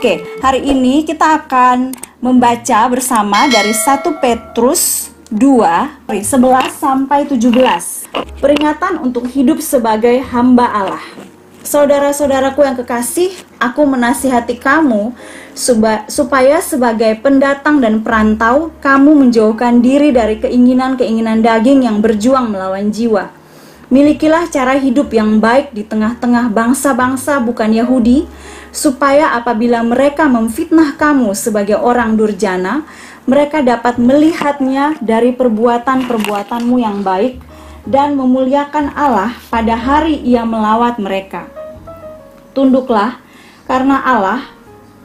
Oke, hari ini kita akan membaca bersama dari 1 Petrus 2, 11 sampai 17. Peringatan untuk hidup sebagai hamba Allah. Saudara-saudaraku yang kekasih, aku menasihati kamu supaya sebagai pendatang dan perantau, kamu menjauhkan diri dari keinginan-keinginan daging yang berjuang melawan jiwa. Milikilah cara hidup yang baik di tengah-tengah bangsa-bangsa bukan Yahudi, supaya apabila mereka memfitnah kamu sebagai orang durjana, mereka dapat melihatnya dari perbuatan-perbuatanmu yang baik dan memuliakan Allah pada hari Ia melawat mereka. Tunduklah karena Allah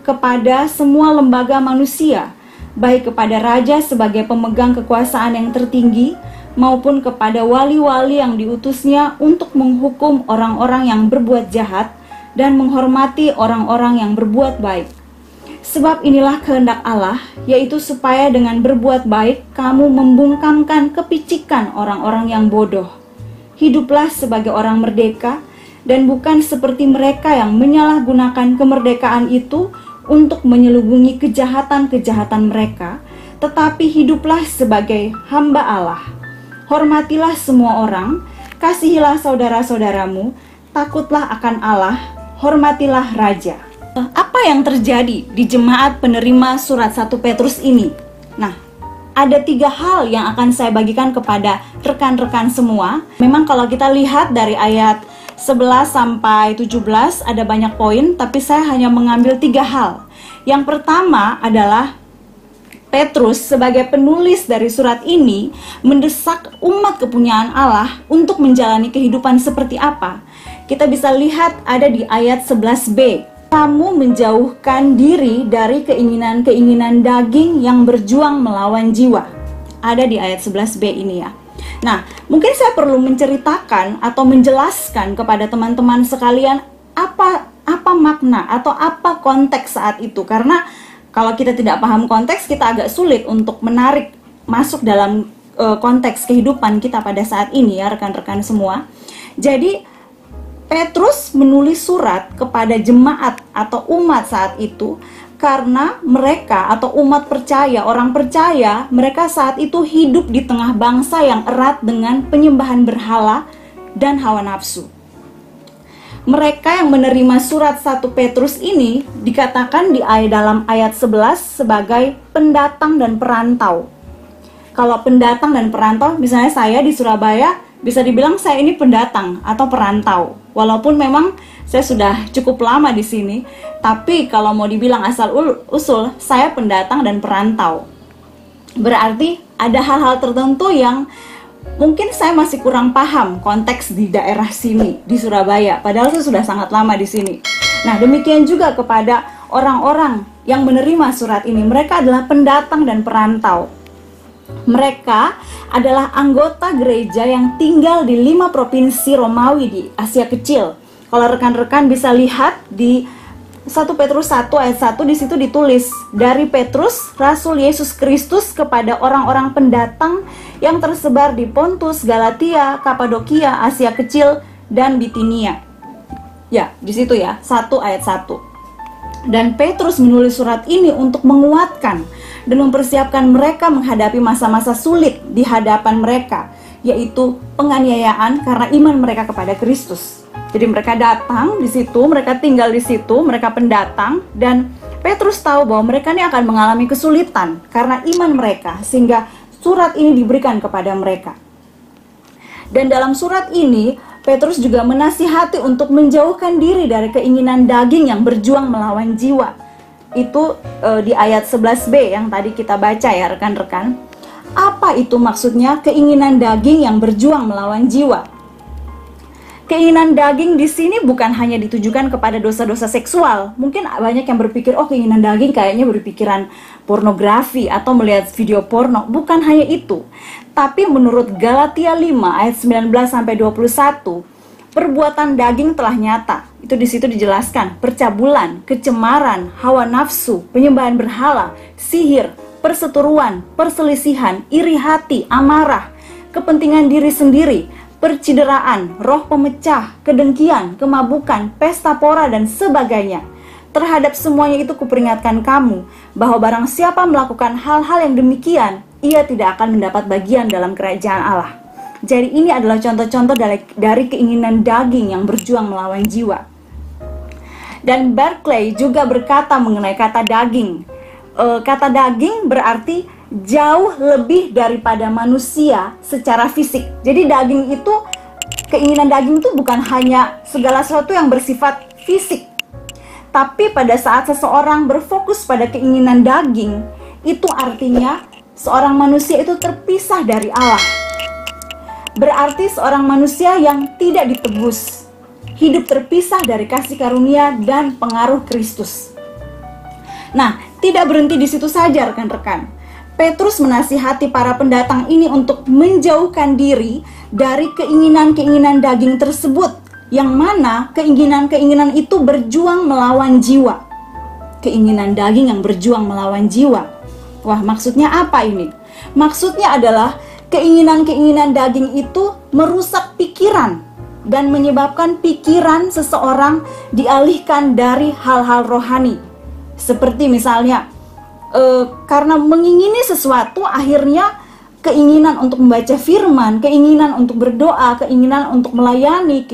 kepada semua lembaga manusia, baik kepada raja sebagai pemegang kekuasaan yang tertinggi, maupun kepada wali-wali yang diutusnya untuk menghukum orang-orang yang berbuat jahat dan menghormati orang-orang yang berbuat baik. Sebab inilah kehendak Allah, yaitu supaya dengan berbuat baik kamu membungkamkan kepicikan orang-orang yang bodoh. Hiduplah sebagai orang merdeka, dan bukan seperti mereka yang menyalahgunakan kemerdekaan itu untuk menyelubungi kejahatan-kejahatan mereka, tetapi hiduplah sebagai hamba Allah. Hormatilah semua orang, kasihilah saudara-saudaramu, takutlah akan Allah, hormatilah raja. Apa yang terjadi di jemaat penerima surat 1 Petrus ini? Nah, ada 3 hal yang akan saya bagikan kepada rekan-rekan semua. Memang kalau kita lihat dari ayat 11 sampai 17 ada banyak poin, tapi saya hanya mengambil 3 hal. Yang pertama adalah Petrus sebagai penulis dari surat ini mendesak umat kepunyaan Allah untuk menjalani kehidupan seperti apa. Kita bisa lihat ada di ayat 11b. Kamu menjauhkan diri dari keinginan-keinginan daging yang berjuang melawan jiwa. Ada di ayat 11b ini ya. Nah, mungkin saya perlu menceritakan atau menjelaskan kepada teman-teman sekalian apa makna atau apa konteks saat itu. Karena kalau kita tidak paham konteks, kita agak sulit untuk menarik masuk dalam konteks kehidupan kita pada saat ini ya rekan-rekan semua. Jadi Petrus menulis surat kepada jemaat atau umat saat itu karena mereka atau umat percaya, orang percaya, mereka saat itu hidup di tengah bangsa yang erat dengan penyembahan berhala dan hawa nafsu. Mereka yang menerima surat 1 Petrus ini dikatakan dalam ayat 11 sebagai pendatang dan perantau. Kalau pendatang dan perantau, misalnya saya di Surabaya, bisa dibilang saya ini pendatang atau perantau. Walaupun memang saya sudah cukup lama di sini, tapi kalau mau dibilang asal usul, saya pendatang dan perantau. Berarti ada hal-hal tertentu yang mungkin saya masih kurang paham konteks di daerah sini, di Surabaya. Padahal saya sudah sangat lama di sini. Nah, demikian juga kepada orang-orang yang menerima surat ini. Mereka adalah pendatang dan perantau. Mereka adalah anggota gereja yang tinggal di 5 provinsi Romawi di Asia Kecil. Kalau rekan-rekan bisa lihat di 1 Petrus 1 ayat 1 di situ ditulis, dari Petrus, Rasul Yesus Kristus kepada orang-orang pendatang yang tersebar di Pontus, Galatia, Kapadokia, Asia Kecil, dan Bitinia. Ya, di situ ya, 1 ayat 1. Dan Petrus menulis surat ini untuk menguatkan dan mempersiapkan mereka menghadapi masa-masa sulit di hadapan mereka, yaitu penganiayaan karena iman mereka kepada Kristus. Jadi mereka datang di situ, mereka tinggal di situ, mereka pendatang, dan Petrus tahu bahwa mereka ini akan mengalami kesulitan karena iman mereka, sehingga surat ini diberikan kepada mereka. Dan dalam surat ini, Petrus juga menasihati untuk menjauhkan diri dari keinginan daging yang berjuang melawan jiwa. Itu di ayat 11b yang tadi kita baca ya rekan-rekan. Apa itu maksudnya keinginan daging yang berjuang melawan jiwa? Keinginan daging di sini bukan hanya ditujukan kepada dosa-dosa seksual. Mungkin banyak yang berpikir, oh keinginan daging kayaknya berpikiran pornografi atau melihat video porno. Bukan hanya itu. Tapi menurut Galatia 5 ayat 19-21, perbuatan daging telah nyata. Itu di situ dijelaskan, percabulan, kecemaran, hawa nafsu, penyembahan berhala, sihir, perseteruan, perselisihan, iri hati, amarah, kepentingan diri sendiri, percideraan, roh pemecah, kedengkian, kemabukan, pesta pora, dan sebagainya. Terhadap semuanya itu kuperingatkan kamu, bahwa barang siapa melakukan hal-hal yang demikian, ia tidak akan mendapat bagian dalam kerajaan Allah. Jadi ini adalah contoh-contoh dari keinginan daging yang berjuang melawan jiwa. Dan Barclay juga berkata mengenai kata daging. Kata daging berarti jauh lebih daripada manusia secara fisik. Jadi daging itu, keinginan daging itu bukan hanya segala sesuatu yang bersifat fisik. Tapi pada saat seseorang berfokus pada keinginan daging, itu artinya seorang manusia itu terpisah dari Allah. Berarti seorang manusia yang tidak ditebus, hidup terpisah dari kasih karunia dan pengaruh Kristus. Nah, tidak berhenti di situ saja rekan-rekan. Petrus menasihati para pendatang ini untuk menjauhkan diri dari keinginan-keinginan daging tersebut, yang mana keinginan-keinginan itu berjuang melawan jiwa. Keinginan daging yang berjuang melawan jiwa. Wah, maksudnya apa ini? Maksudnya adalah keinginan-keinginan daging itu merusak pikiran dan menyebabkan pikiran seseorang dialihkan dari hal-hal rohani. Seperti misalnya, karena mengingini sesuatu, akhirnya keinginan untuk membaca firman, keinginan untuk berdoa, keinginan untuk melayani,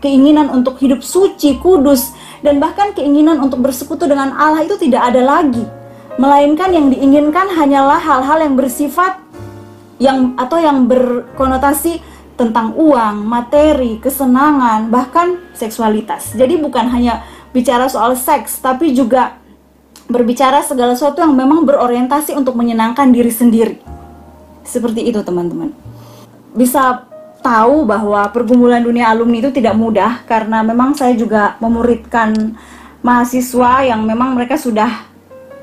keinginan untuk hidup suci, kudus, dan bahkan keinginan untuk bersekutu dengan Allah itu tidak ada lagi. Melainkan yang diinginkan hanyalah hal-hal yang bersifat yang berkonotasi tentang uang, materi, kesenangan, bahkan seksualitas. Jadi bukan hanya bicara soal seks, tapi juga berbicara segala sesuatu yang memang berorientasi untuk menyenangkan diri sendiri. Seperti itu teman-teman. Bisa tahu bahwa pergumulan dunia alumni itu tidak mudah, karena memang saya juga memuridkan mahasiswa yang memang mereka sudah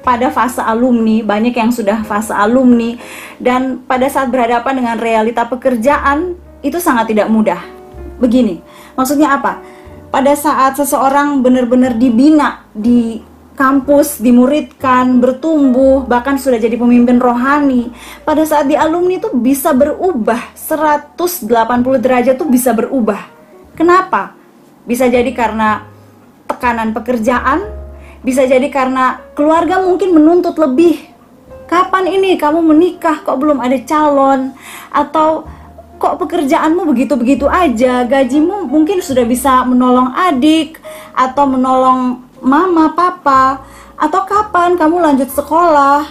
pada fase alumni, banyak yang sudah fase alumni, dan pada saat berhadapan dengan realita pekerjaan itu sangat tidak mudah. Begini, maksudnya apa? Pada saat seseorang benar-benar dibina di kampus, dimuridkan, bertumbuh, bahkan sudah jadi pemimpin rohani, pada saat di alumni itu bisa berubah 180 derajat, tuh bisa berubah. Kenapa? Bisa jadi karena tekanan pekerjaan, bisa jadi karena keluarga mungkin menuntut lebih. Kapan ini kamu menikah, kok belum ada calon? Atau kok pekerjaanmu begitu-begitu aja, gajimu mungkin sudah bisa menolong adik atau menolong mama, papa. Atau kapan kamu lanjut sekolah?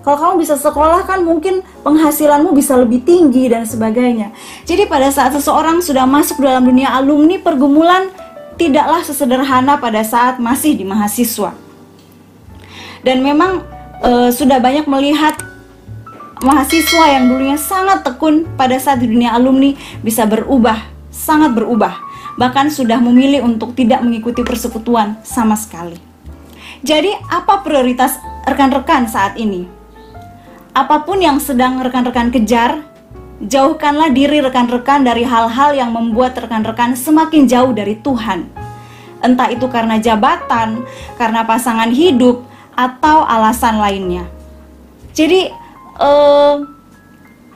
Kalau kamu bisa sekolah kan mungkin penghasilanmu bisa lebih tinggi dan sebagainya. Jadi pada saat seseorang sudah masuk dalam dunia alumni, pergumulan tidaklah sesederhana pada saat masih di mahasiswa. Dan memang sudah banyak melihat mahasiswa yang dulunya sangat tekun pada saat di dunia alumni bisa berubah, sangat berubah. Bahkan sudah memilih untuk tidak mengikuti persekutuan sama sekali. Jadi apa prioritas rekan-rekan saat ini? Apapun yang sedang rekan-rekan kejar, jauhkanlah diri rekan-rekan dari hal-hal yang membuat rekan-rekan semakin jauh dari Tuhan. Entah itu karena jabatan, karena pasangan hidup, atau alasan lainnya. Jadi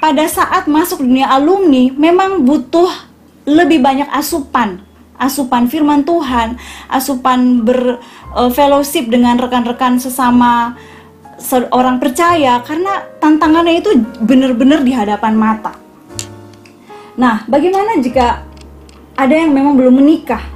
pada saat masuk dunia alumni memang butuh lebih banyak asupan firman Tuhan, asupan berfellowship dengan rekan-rekan sesama orang percaya, karena tantangannya itu benar-benar di hadapan mata. Nah, bagaimana jika ada yang memang belum menikah?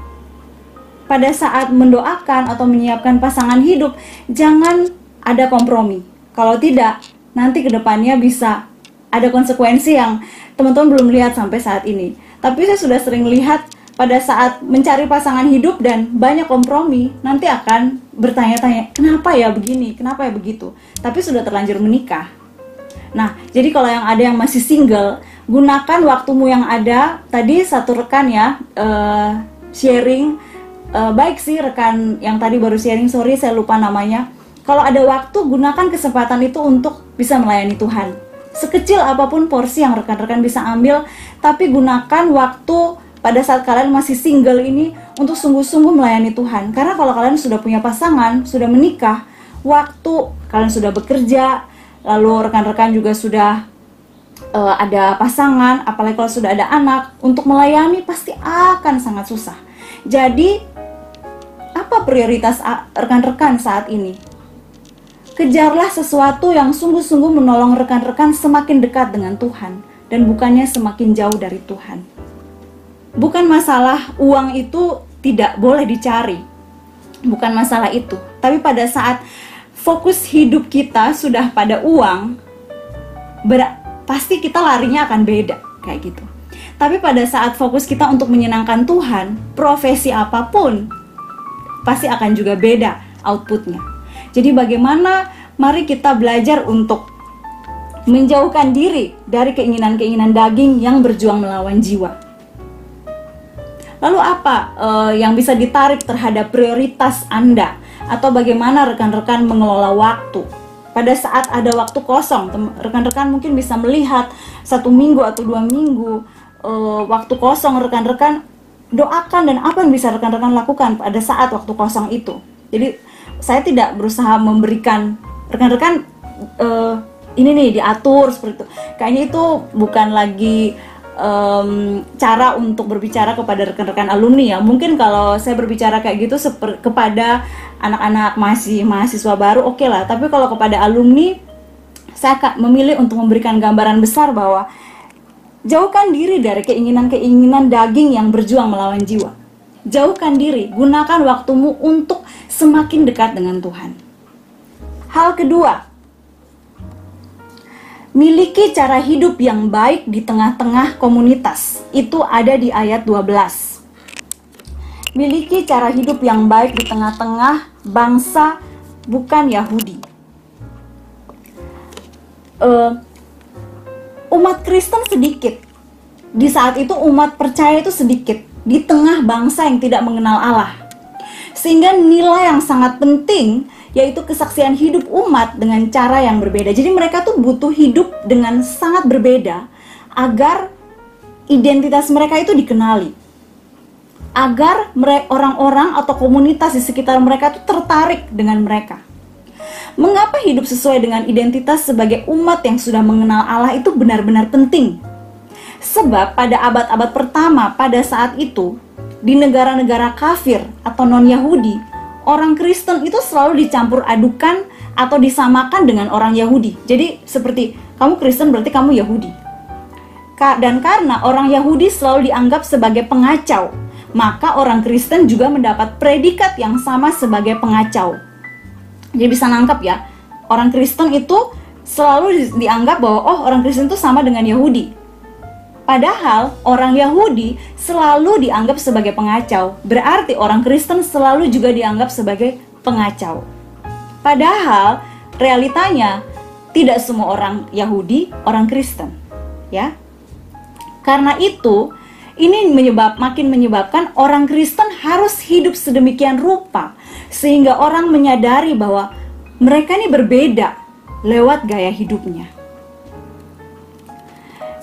Pada saat mendoakan atau menyiapkan pasangan hidup, jangan ada kompromi. Kalau tidak, nanti kedepannya bisa ada konsekuensi yang teman-teman belum lihat sampai saat ini. Tapi saya sudah sering lihat pada saat mencari pasangan hidup dan banyak kompromi, nanti akan bertanya-tanya, kenapa ya begini, kenapa ya begitu. Tapi sudah terlanjur menikah. Nah, jadi kalau yang ada yang masih single, gunakan waktumu yang ada. Tadi satu rekan ya, sharing, baik sih rekan yang tadi baru sharing, sorry saya lupa namanya. Kalau ada waktu, gunakan kesempatan itu untuk bisa melayani Tuhan. Sekecil apapun porsi yang rekan-rekan bisa ambil, tapi gunakan waktu pada saat kalian masih single ini untuk sungguh-sungguh melayani Tuhan. Karena kalau kalian sudah punya pasangan, sudah menikah, waktu kalian sudah bekerja, lalu rekan-rekan juga sudah ada pasangan, apalagi kalau sudah ada anak, untuk melayani pasti akan sangat susah. Jadi apa prioritas rekan-rekan saat ini? Kejarlah sesuatu yang sungguh-sungguh menolong rekan-rekan semakin dekat dengan Tuhan dan bukannya semakin jauh dari Tuhan. Bukan masalah uang itu tidak boleh dicari, bukan masalah itu. Tapi pada saat fokus hidup kita sudah pada uang, pasti kita larinya akan beda kayak gitu. Tapi pada saat fokus kita untuk menyenangkan Tuhan, profesi apapun pasti akan juga beda outputnya. Jadi bagaimana, mari kita belajar untuk menjauhkan diri dari keinginan-keinginan daging yang berjuang melawan jiwa. Lalu apa yang bisa ditarik terhadap prioritas Anda? Atau bagaimana rekan-rekan mengelola waktu? Pada saat ada waktu kosong, rekan-rekan mungkin bisa melihat 1 minggu atau 2 minggu waktu kosong rekan-rekan, doakan dan apa yang bisa rekan-rekan lakukan pada saat waktu kosong itu. Jadi saya tidak berusaha memberikan rekan-rekan ini nih diatur seperti itu. Kayaknya itu bukan lagi cara untuk berbicara kepada rekan-rekan alumni ya. Mungkin kalau saya berbicara kayak gitu kepada anak-anak mahasiswa baru oke lah. Tapi kalau kepada alumni, saya memilih untuk memberikan gambaran besar bahwa jauhkan diri dari keinginan-keinginan daging yang berjuang melawan jiwa. Jauhkan diri, gunakan waktumu untuk semakin dekat dengan Tuhan. Hal kedua, miliki cara hidup yang baik di tengah-tengah komunitas. Itu ada di ayat 12. Miliki cara hidup yang baik di tengah-tengah bangsa bukan Yahudi. Umat Kristen sedikit. Di saat itu umat percaya itu sedikit di tengah bangsa yang tidak mengenal Allah. Sehingga nilai yang sangat penting yaitu kesaksian hidup umat dengan cara yang berbeda. Jadi mereka tuh butuh hidup dengan sangat berbeda agar identitas mereka itu dikenali. Agar orang-orang atau komunitas di sekitar mereka tuh tertarik dengan mereka. Mengapa hidup sesuai dengan identitas sebagai umat yang sudah mengenal Allah itu benar-benar penting? Sebab pada abad-abad pertama pada saat itu, di negara-negara kafir atau non-Yahudi, orang Kristen itu selalu dicampur adukan atau disamakan dengan orang Yahudi. Jadi seperti, kamu Kristen berarti kamu Yahudi. Dan karena orang Yahudi selalu dianggap sebagai pengacau, maka orang Kristen juga mendapat predikat yang sama sebagai pengacau. Jadi bisa nangkap ya, orang Kristen itu selalu dianggap bahwa orang Kristen itu sama dengan Yahudi. Padahal orang Yahudi selalu dianggap sebagai pengacau. Berarti orang Kristen selalu juga dianggap sebagai pengacau. Padahal realitanya tidak semua orang Yahudi orang Kristen, ya. Karena itu ini makin menyebabkan orang Kristen harus hidup sedemikian rupa sehingga orang menyadari bahwa mereka ini berbeda lewat gaya hidupnya.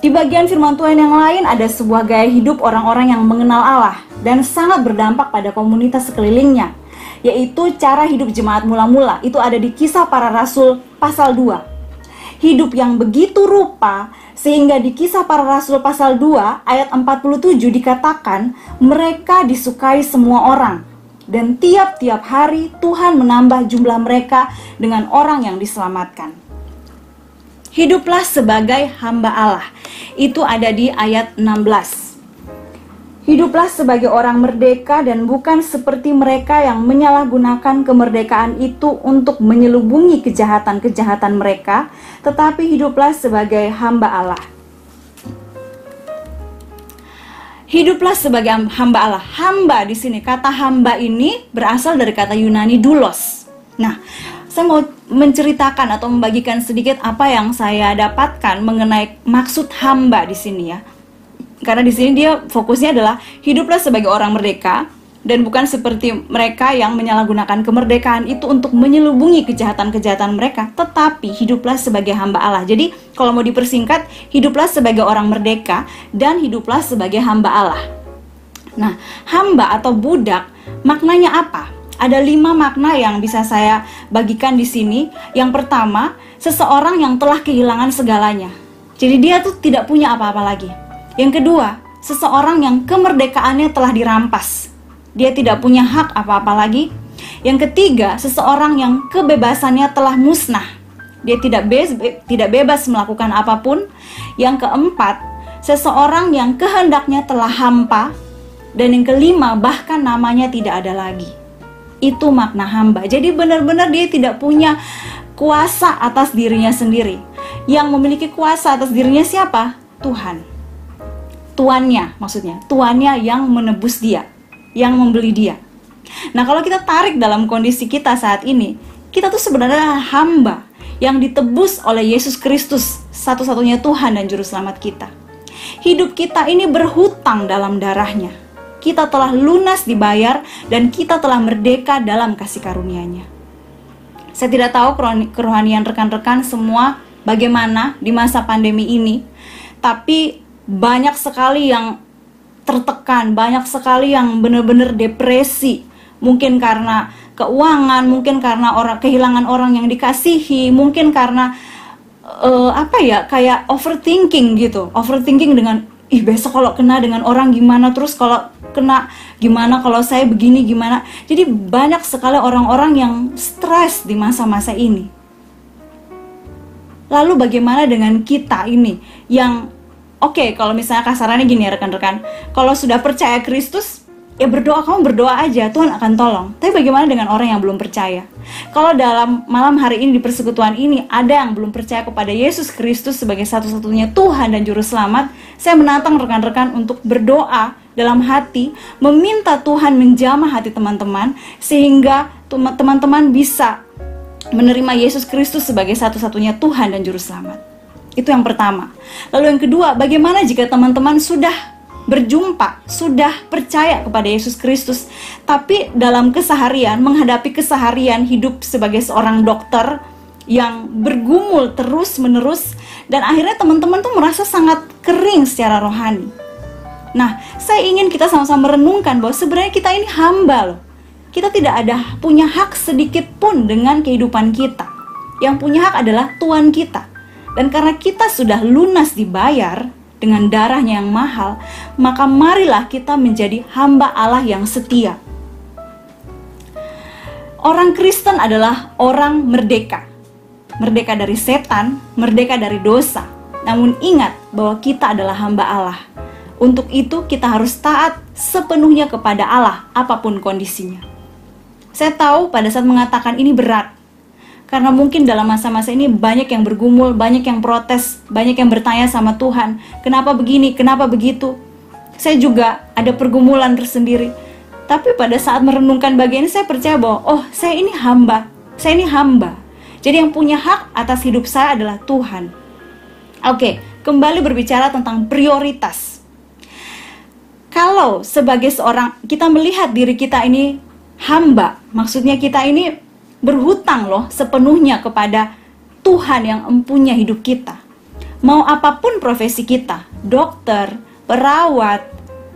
Di bagian firman Tuhan yang lain ada sebuah gaya hidup orang-orang yang mengenal Allah dan sangat berdampak pada komunitas sekelilingnya, yaitu cara hidup jemaat mula-mula. Itu ada di Kisah Para Rasul pasal 2. Hidup yang begitu rupa sehingga di Kisah Para Rasul pasal 2 ayat 47 dikatakan mereka disukai semua orang. Dan tiap-tiap hari Tuhan menambah jumlah mereka dengan orang yang diselamatkan. Hiduplah sebagai hamba Allah. Itu ada di ayat 16. Hiduplah sebagai orang merdeka dan bukan seperti mereka yang menyalahgunakan kemerdekaan itu untuk menyelubungi kejahatan-kejahatan mereka, tetapi hiduplah sebagai hamba Allah. Hiduplah sebagai hamba Allah. Hamba di sini, kata hamba ini berasal dari kata Yunani doulos. Nah, saya mau menceritakan atau membagikan sedikit apa yang saya dapatkan mengenai maksud hamba di sini ya. Karena di sini dia fokusnya adalah hiduplah sebagai orang merdeka dan bukan seperti mereka yang menyalahgunakan kemerdekaan itu untuk menyelubungi kejahatan-kejahatan mereka, tetapi hiduplah sebagai hamba Allah. Jadi kalau mau dipersingkat, hiduplah sebagai orang merdeka dan hiduplah sebagai hamba Allah. Nah, hamba atau budak maknanya apa? Ada 5 makna yang bisa saya bagikan di sini. Yang pertama, seseorang yang telah kehilangan segalanya. Jadi dia tuh tidak punya apa-apa lagi. Yang kedua, seseorang yang kemerdekaannya telah dirampas. dia tidak punya hak apa-apa lagi. Yang ketiga, seseorang yang kebebasannya telah musnah, dia tidak bebas melakukan apapun. Yang keempat, seseorang yang kehendaknya telah hampa. Dan yang kelima, bahkan namanya tidak ada lagi. Itu makna hamba. Jadi benar-benar dia tidak punya kuasa atas dirinya sendiri. Yang memiliki kuasa atas dirinya siapa? Tuhan. Tuannya, maksudnya Tuannya yang menebus dia, yang membeli dia. Nah, kalau kita tarik dalam kondisi kita saat ini, kita tuh sebenarnya hamba yang ditebus oleh Yesus Kristus, satu-satunya Tuhan dan Juru Selamat kita. Hidup kita ini berhutang dalam darahnya. Kita telah lunas dibayar dan kita telah merdeka dalam kasih karunia-Nya. Saya tidak tahu kerohanian rekan-rekan semua bagaimana di masa pandemi ini, tapi banyak sekali yang tertekan, banyak sekali yang benar-benar depresi. Mungkin karena keuangan, mungkin karena kehilangan orang yang dikasihi, mungkin karena kayak overthinking gitu. Overthinking dengan besok kalau kena dengan orang gimana, terus kalau kena gimana, kalau saya begini gimana. Jadi banyak sekali orang-orang yang stres di masa-masa ini. Lalu bagaimana dengan kita ini yang kalau misalnya kasarannya gini ya rekan-rekan, kalau sudah percaya Kristus, ya berdoa, kamu berdoa aja, Tuhan akan tolong. Tapi bagaimana dengan orang yang belum percaya? Kalau dalam malam hari ini di persekutuan ini ada yang belum percaya kepada Yesus Kristus sebagai satu-satunya Tuhan dan Juru Selamat, saya menantang rekan-rekan untuk berdoa dalam hati, meminta Tuhan menjamah hati teman-teman, sehingga teman-teman bisa menerima Yesus Kristus sebagai satu-satunya Tuhan dan Juru Selamat. Itu yang pertama. Lalu yang kedua, bagaimana jika teman-teman sudah berjumpa, sudah percaya kepada Yesus Kristus, tapi dalam keseharian, menghadapi keseharian hidup sebagai seorang dokter yang bergumul terus-menerus, dan akhirnya teman-teman tuh merasa sangat kering secara rohani. Nah, saya ingin kita sama-sama merenungkan bahwa sebenarnya kita ini hamba loh. Kita tidak ada punya hak sedikit pun dengan kehidupan kita. Yang punya hak adalah Tuhan kita. Dan karena kita sudah lunas dibayar dengan darahnya yang mahal, maka marilah kita menjadi hamba Allah yang setia. Orang Kristen adalah orang merdeka. Merdeka dari setan, merdeka dari dosa. Namun ingat bahwa kita adalah hamba Allah. Untuk itu kita harus taat sepenuhnya kepada Allah, apapun kondisinya. Saya tahu pada saat mengatakan ini berat, karena mungkin dalam masa-masa ini banyak yang bergumul, banyak yang protes, banyak yang bertanya sama Tuhan, kenapa begini, kenapa begitu. Saya juga ada pergumulan tersendiri. Tapi pada saat merenungkan bagian ini, saya percaya bahwa saya ini hamba. Jadi yang punya hak atas hidup saya adalah Tuhan. Oke, kembali berbicara tentang prioritas. Kalau sebagai seorang, kita melihat diri kita ini hamba, maksudnya kita ini berhutang loh sepenuhnya kepada Tuhan yang empunya hidup kita. Mau apapun profesi kita, dokter, perawat,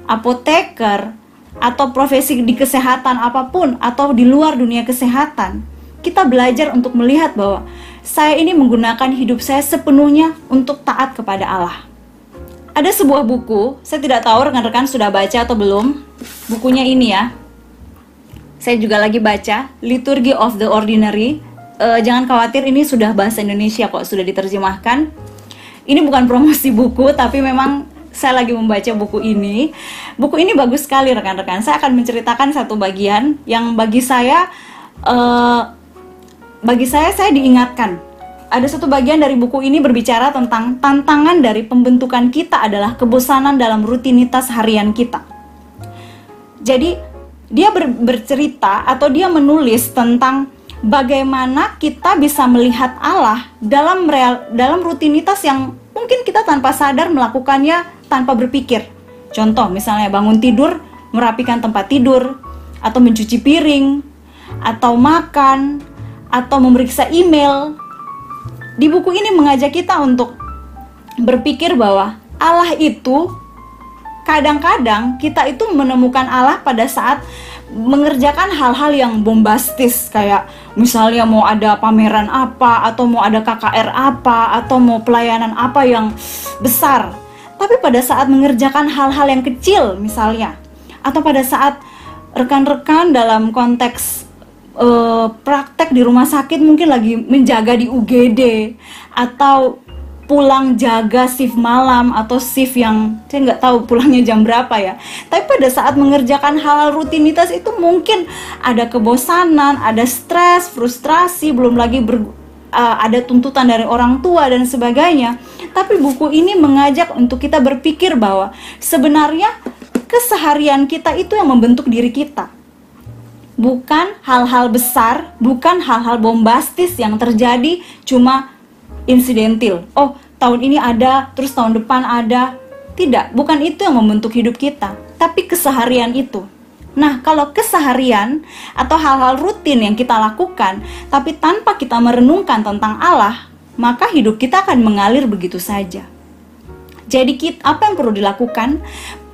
apoteker, atau profesi di kesehatan apapun, atau di luar dunia kesehatan, kita belajar untuk melihat bahwa saya ini menggunakan hidup saya sepenuhnya untuk taat kepada Allah. Ada sebuah buku, saya tidak tahu rekan-rekan sudah baca atau belum. Bukunya ini ya, saya juga lagi baca, Liturgy of the Ordinary. Jangan khawatir, ini sudah bahasa Indonesia kok, sudah diterjemahkan. Ini bukan promosi buku, tapi memang saya lagi membaca buku ini. Buku ini bagus sekali rekan-rekan. Saya akan menceritakan satu bagian yang bagi saya diingatkan. Ada satu bagian dari buku ini berbicara tentang tantangan dari pembentukan kita adalah kebosanan dalam rutinitas harian kita. Jadi dia bercerita atau dia menulis tentang bagaimana kita bisa melihat Allah dalam rutinitas yang mungkin kita tanpa sadar melakukannya tanpa berpikir. Contoh misalnya bangun tidur, merapikan tempat tidur, atau mencuci piring, atau makan, atau memeriksa email. Di buku ini mengajak kita untuk berpikir bahwa Allah itu, kadang-kadang kita itu menemukan Allah pada saat mengerjakan hal-hal yang bombastis, kayak misalnya mau ada pameran apa, atau mau ada KKR apa, atau mau pelayanan apa yang besar. Tapi pada saat mengerjakan hal-hal yang kecil misalnya, atau pada saat rekan-rekan dalam konteks praktek di rumah sakit mungkin lagi menjaga di UGD atau pulang jaga shift malam atau shift yang saya nggak tahu pulangnya jam berapa ya. Tapi pada saat mengerjakan hal rutinitas itu mungkin ada kebosanan, ada stres, frustrasi, belum lagi ada tuntutan dari orang tua dan sebagainya. Tapi buku ini mengajak untuk kita berpikir bahwa sebenarnya keseharian kita itu yang membentuk diri kita. Bukan hal-hal besar, bukan hal-hal bombastis yang terjadi cuma insidentil. Oh, tahun ini ada, terus tahun depan ada. Tidak, bukan itu yang membentuk hidup kita, tapi keseharian itu. Nah, kalau keseharian atau hal-hal rutin yang kita lakukan, tapi tanpa kita merenungkan tentang Allah, maka hidup kita akan mengalir begitu saja. Jadi apa yang perlu dilakukan?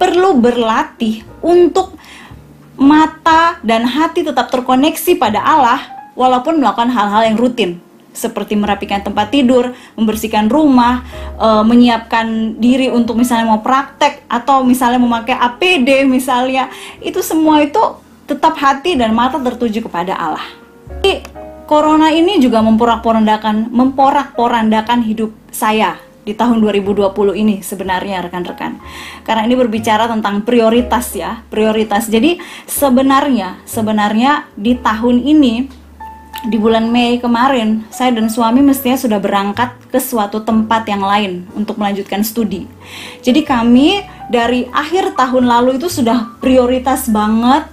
Perlu berlatih untuk mata dan hati tetap terkoneksi pada Allah, walaupun melakukan hal-hal yang rutin. Seperti merapikan tempat tidur, membersihkan rumah, menyiapkan diri untuk misalnya mau praktek, atau misalnya memakai APD misalnya. Itu semua itu tetap hati dan mata tertuju kepada Allah. Jadi, Corona ini juga memporak-porandakan hidup saya di tahun 2020 ini sebenarnya rekan-rekan. Karena ini berbicara tentang prioritas ya, prioritas. Jadi sebenarnya di tahun ini, di bulan Mei kemarin, saya dan suami mestinya sudah berangkat ke suatu tempat yang lain untuk melanjutkan studi. Jadi kami dari akhir tahun lalu itu sudah prioritas banget,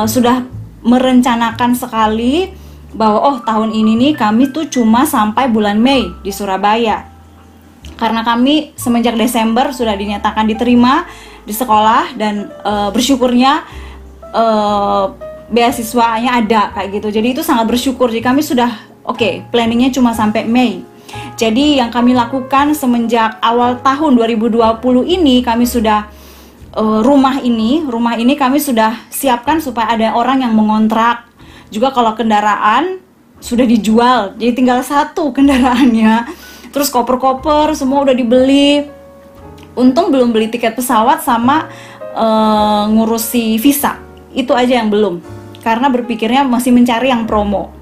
sudah merencanakan sekali bahwa tahun ini nih kami tuh cuma sampai bulan Mei di Surabaya. Karena kami semenjak Desember sudah dinyatakan diterima di sekolah dan bersyukurnya beasiswanya ada kayak gitu. Jadi itu sangat bersyukur. Jadi kami sudah planningnya cuma sampai Mei. Jadi yang kami lakukan semenjak awal tahun 2020 ini, kami sudah rumah ini kami sudah siapkan supaya ada orang yang mengontrak. Juga kalau kendaraan sudah dijual, jadi tinggal satu kendaraannya. Terus koper-koper semua udah dibeli. Untung belum beli tiket pesawat sama ngurusi visa. Itu aja yang belum. Karena berpikirnya masih mencari yang promo.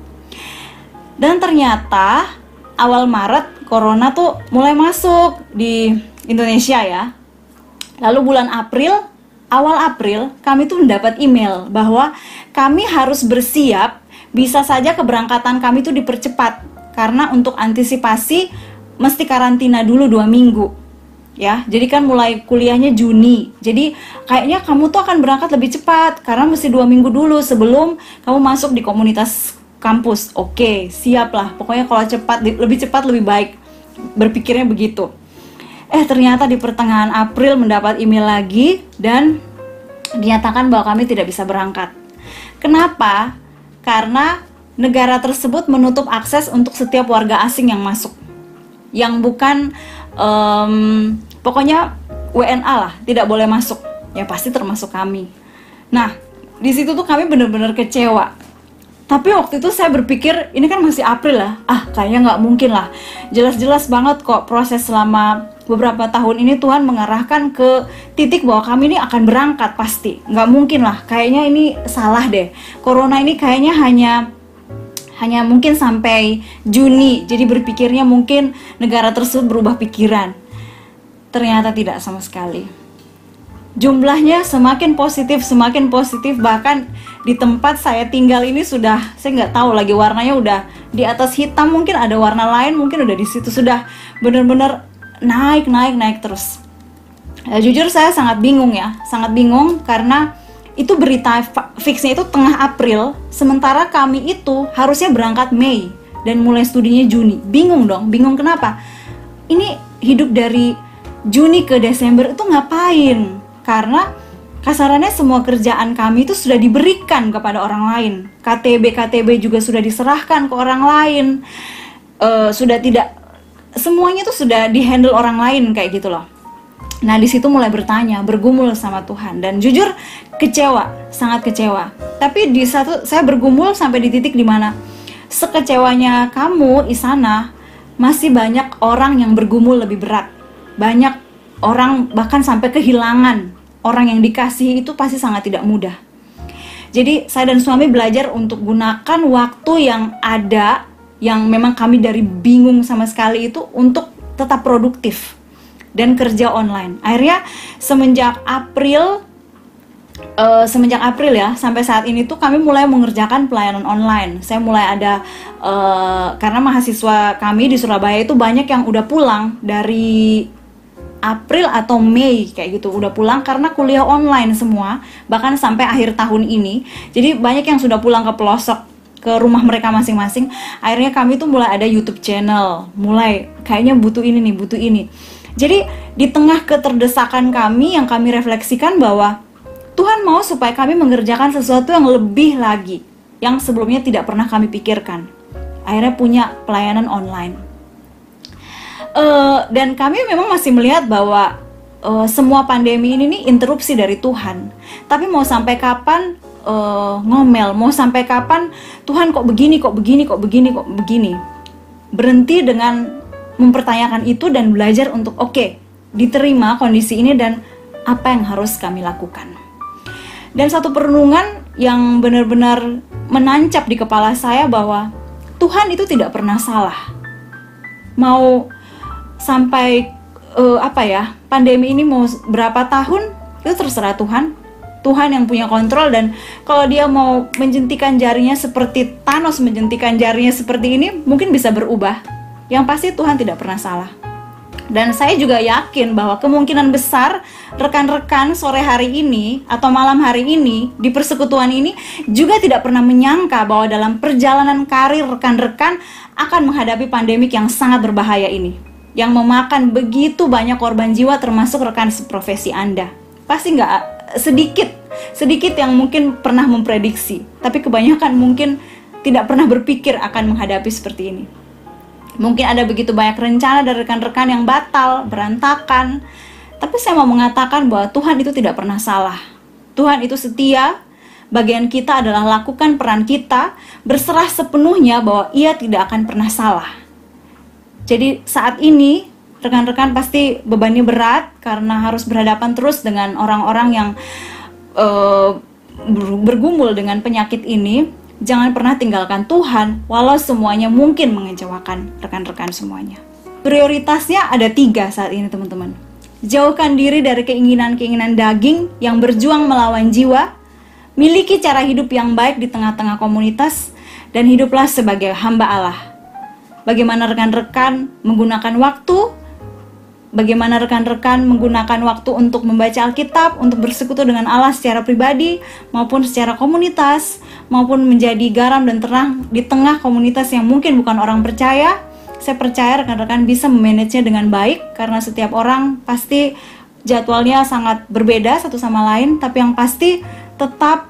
Dan ternyata awal Maret Corona tuh mulai masuk di Indonesia ya. Lalu bulan awal April kami tuh mendapat email bahwa kami harus bersiap, bisa saja keberangkatan kami tuh dipercepat. Karena untuk antisipasi mesti karantina dulu 2 minggu. Ya, jadi kan mulai kuliahnya Juni. Jadi kayaknya kamu tuh akan berangkat lebih cepat karena mesti 2 minggu dulu sebelum kamu masuk di komunitas kampus. Oke, siap lah. Pokoknya kalau lebih cepat lebih baik. Berpikirnya begitu. Ternyata di pertengahan April mendapat email lagi dan dinyatakan bahwa kami tidak bisa berangkat. Kenapa? Karena negara tersebut menutup akses untuk setiap warga asing yang masuk. Yang bukan pokoknya WNA lah, tidak boleh masuk. Ya pasti termasuk kami. Nah, di situ tuh kami benar-benar kecewa. Tapi waktu itu saya berpikir, ini kan masih April lah. Kayaknya nggak mungkin lah. Jelas-jelas banget kok proses selama beberapa tahun ini Tuhan mengarahkan ke titik bahwa kami ini akan berangkat pasti. Nggak mungkin lah. Kayaknya ini salah deh. Corona ini kayaknya hanya mungkin sampai Juni. Jadi berpikirnya mungkin negara tersebut berubah pikiran. Ternyata tidak sama sekali. Jumlahnya semakin positif, bahkan di tempat saya tinggal ini sudah, saya nggak tahu lagi warnanya udah di atas hitam, mungkin ada warna lain, mungkin udah di situ sudah benar-benar naik terus. Jujur saya sangat bingung karena itu berita fixnya itu tengah April, sementara kami itu harusnya berangkat Mei dan mulai studinya Juni. Bingung kenapa? Ini hidup dari Juni ke Desember itu ngapain? Karena kasarannya semua kerjaan kami itu sudah diberikan kepada orang lain. KTB juga sudah diserahkan ke orang lain. Semuanya itu sudah dihandle orang lain kayak gitu loh. Nah di situ mulai bergumul sama Tuhan, dan jujur sangat kecewa. Tapi saya bergumul sampai di titik dimana sekecewanya kamu Isana, masih banyak orang yang bergumul lebih berat. Banyak orang bahkan sampai kehilangan orang yang dikasihi, itu pasti sangat tidak mudah. Jadi saya dan suami belajar untuk gunakan waktu yang ada, yang memang kami dari bingung sama sekali itu, untuk tetap produktif dan kerja online. Akhirnya semenjak April ya sampai saat ini tuh kami mulai mengerjakan pelayanan online. Saya mulai ada karena mahasiswa kami di Surabaya itu banyak yang udah pulang dari April atau Mei kayak gitu, udah pulang karena kuliah online semua, bahkan sampai akhir tahun ini. Jadi banyak yang sudah pulang ke pelosok, ke rumah mereka masing-masing. Akhirnya kami tuh mulai ada YouTube channel, mulai kayaknya butuh ini nih, butuh ini. Jadi di tengah keterdesakan kami, yang kami refleksikan bahwa Tuhan mau supaya kami mengerjakan sesuatu yang lebih lagi, yang sebelumnya tidak pernah kami pikirkan. Akhirnya punya pelayanan online. Dan kami memang masih melihat bahwa semua pandemi ini nih interupsi dari Tuhan. Tapi mau sampai kapan ngomel, mau sampai kapan Tuhan kok begini, kok begini, kok begini, kok begini. Berhenti dengan mempertanyakan itu dan belajar untuk oke, diterima kondisi ini dan apa yang harus kami lakukan. Dan satu perenungan yang benar-benar menancap di kepala saya bahwa Tuhan itu tidak pernah salah. Mau sampai pandemi ini mau berapa tahun, itu terserah Tuhan. Tuhan yang punya kontrol, dan kalau dia mau menjentikan jarinya seperti Thanos menjentikan jarinya seperti ini, mungkin bisa berubah. Yang pasti Tuhan tidak pernah salah. Dan saya juga yakin bahwa kemungkinan besar rekan-rekan sore hari ini atau malam hari ini di persekutuan ini juga tidak pernah menyangka bahwa dalam perjalanan karir rekan-rekan akan menghadapi pandemik yang sangat berbahaya ini, yang memakan begitu banyak korban jiwa termasuk rekan seprofesi Anda. Pasti nggak sedikit yang mungkin pernah memprediksi, tapi kebanyakan mungkin tidak pernah berpikir akan menghadapi seperti ini. Mungkin ada begitu banyak rencana dari rekan-rekan yang batal, berantakan. Tapi saya mau mengatakan bahwa Tuhan itu tidak pernah salah. Tuhan itu setia. Bagian kita adalah lakukan peran kita, berserah sepenuhnya bahwa Ia tidak akan pernah salah. Jadi saat ini rekan-rekan pasti bebannya berat karena harus berhadapan terus dengan orang-orang yang bergumul dengan penyakit ini. Jangan pernah tinggalkan Tuhan walau semuanya mungkin mengecewakan rekan-rekan semuanya. Prioritasnya ada 3 saat ini teman-teman. Jauhkan diri dari keinginan-keinginan daging yang berjuang melawan jiwa. Miliki cara hidup yang baik di tengah-tengah komunitas, dan hiduplah sebagai hamba Allah. Bagaimana rekan-rekan menggunakan waktu? Bagaimana rekan-rekan menggunakan waktu untuk membaca Alkitab, untuk bersekutu dengan Allah secara pribadi maupun secara komunitas, maupun menjadi garam dan terang di tengah komunitas yang mungkin bukan orang percaya. Saya percaya rekan-rekan bisa memanagenya dengan baik, karena setiap orang pasti jadwalnya sangat berbeda satu sama lain, tapi yang pasti tetap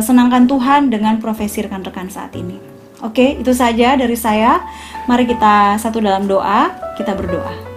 senangkan Tuhan dengan profesi rekan-rekan saat ini. Oke, itu saja dari saya. Mari kita satu dalam doa, kita berdoa.